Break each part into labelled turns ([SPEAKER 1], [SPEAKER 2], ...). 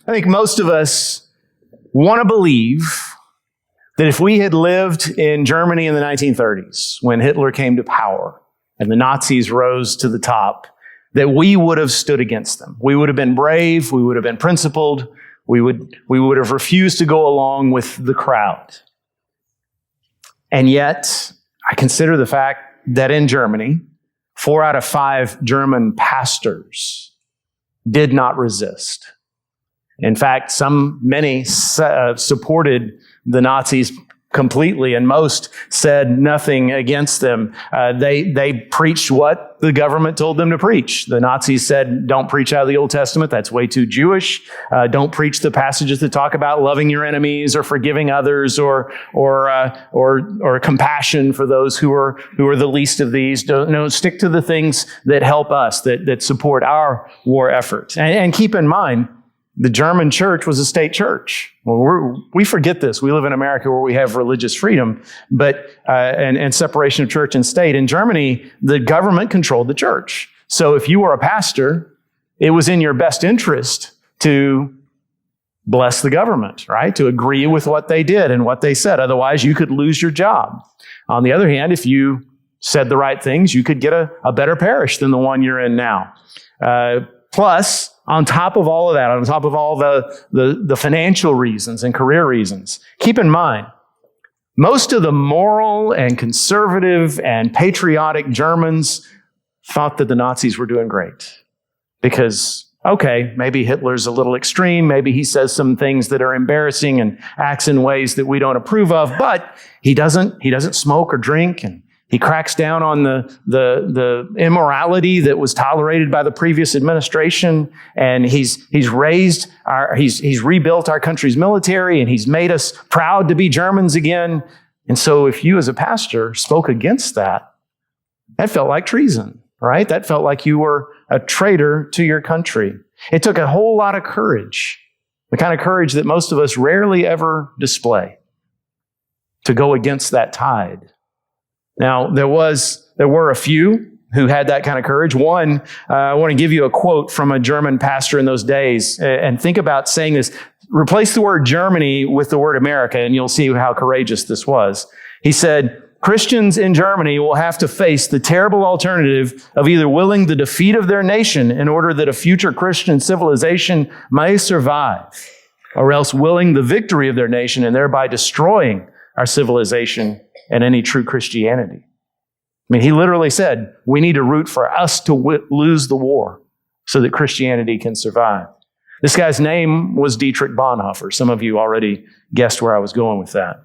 [SPEAKER 1] I think most of us want to believe that if we had lived in Germany in the 1930s, when Hitler came to power and the Nazis rose to the top, that we would have stood against them. We would have been brave. We would have been principled. We would have refused to go along with the crowd. And yet, I consider the fact that in Germany, 4 out of 5 German pastors did not resist. In fact, many supported the Nazis completely, and most said nothing against them. They preached what the government told them to preach. The Nazis said, don't preach out of the Old Testament. That's way too Jewish. Don't preach the passages that talk about loving your enemies or forgiving others or compassion for those who are the least of these. Don't stick to the things that help us, that support our war effort. And keep in mind, the German church was a state church. Well, we forget this. We live in America where we have religious freedom, but and separation of church and state. In Germany, the government controlled the church. So if you were a pastor, it was in your best interest to bless the government, right? To agree with what they did and what they said. Otherwise, you could lose your job. On the other hand, if you said the right things, you could get a better parish than the one you're in now. Plus, on top of all of that, on top of all the financial reasons and career reasons, keep in mind, most of the moral and conservative and patriotic Germans thought that the Nazis were doing great. Because, okay, maybe Hitler's a little extreme, maybe he says some things that are embarrassing and acts in ways that we don't approve of, but he doesn't smoke or drink, and he cracks down on the immorality that was tolerated by the previous administration, and he's rebuilt our country's military, and he's made us proud to be Germans again. And so if you as a pastor spoke against that, that felt like treason, right? That felt like you were a traitor to your country. It took a whole lot of courage, the kind of courage that most of us rarely ever display, to go against that tide. Now, there were a few who had that kind of courage. One, I want to give you a quote from a German pastor in those days, and think about saying this. Replace the word Germany with the word America, and you'll see how courageous this was. He said, Christians in Germany will have to face the terrible alternative of either willing the defeat of their nation in order that a future Christian civilization may survive, or else willing the victory of their nation and thereby destroying our civilization and any true Christianity. I mean, he literally said, we need to root for us to lose the war so that Christianity can survive. This guy's name was Dietrich Bonhoeffer. Some of you already guessed where I was going with that.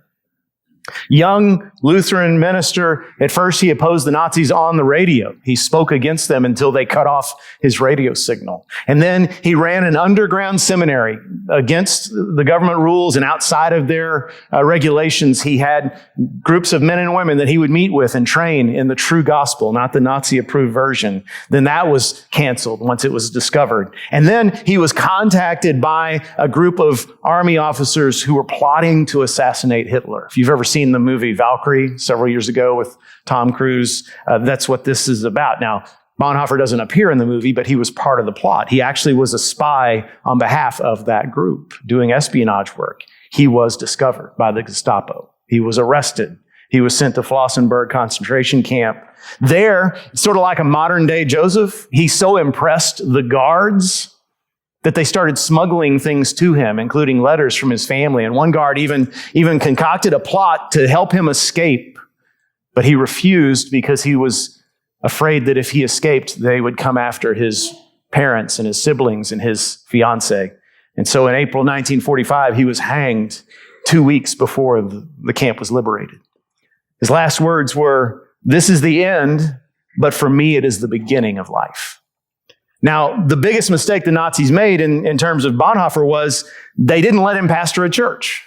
[SPEAKER 1] Young Lutheran minister, at first he opposed the Nazis on the radio. He spoke against them until they cut off his radio signal. And then he ran an underground seminary against the government rules and outside of their regulations. He had groups of men and women that he would meet with and train in the true gospel, not the Nazi-approved version. Then that was canceled once it was discovered. And then he was contacted by a group of army officers who were plotting to assassinate Hitler. If you've ever seen the movie Valkyrie several years ago with Tom Cruise, that's what this is about. Now, Bonhoeffer doesn't appear in the movie, but he was part of the plot. He actually was a spy on behalf of that group doing espionage work. He was discovered by the Gestapo. He was arrested. He was sent to Flossenburg concentration camp. There, sort of like a modern day Joseph, he so impressed the guards that they started smuggling things to him, including letters from his family. And one guard even concocted a plot to help him escape. But he refused because he was afraid that if he escaped, they would come after his parents and his siblings and his fiancée. And so in April 1945, he was hanged 2 weeks before the camp was liberated. His last words were, "This is the end, but for me it is the beginning of life." Now, the biggest mistake the Nazis made in terms of Bonhoeffer was they didn't let him pastor a church.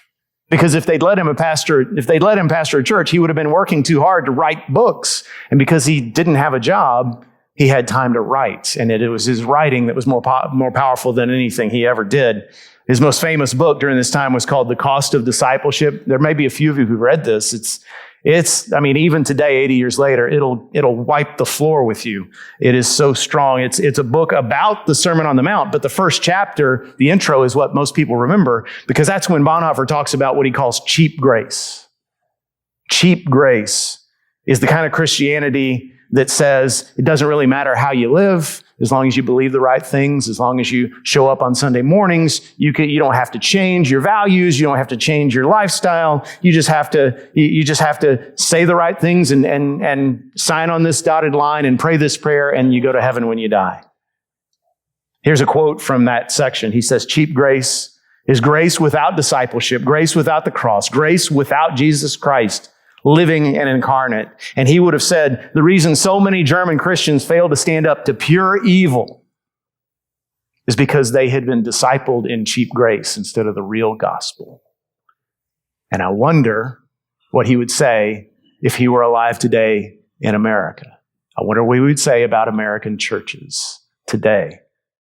[SPEAKER 1] Because if they'd let him pastor a church, he would have been working too hard to write books. And because he didn't have a job, he had time to write. And it was his writing that was more powerful than anything he ever did. His most famous book during this time was called The Cost of Discipleship. There may be a few of you who've read this. Even today, 80 years later, it'll wipe the floor with you. It is so strong. It's a book about the Sermon on the Mount, but the first chapter, the intro, is what most people remember, because that's when Bonhoeffer talks about what he calls cheap grace. Cheap grace is the kind of Christianity that says it doesn't really matter how you live, as long as you believe the right things, as long as you show up on Sunday mornings, you don't have to change your values, you don't have to change your lifestyle. You just have to say the right things and sign on this dotted line and pray this prayer, and you go to heaven when you die. Here's a quote from that section. He says, cheap grace is grace without discipleship, grace without the cross, grace without Jesus Christ, living and incarnate. And he would have said, the reason so many German Christians failed to stand up to pure evil is because they had been discipled in cheap grace instead of the real gospel. And I wonder what he would say if he were alive today in America. I wonder what he would say about American churches today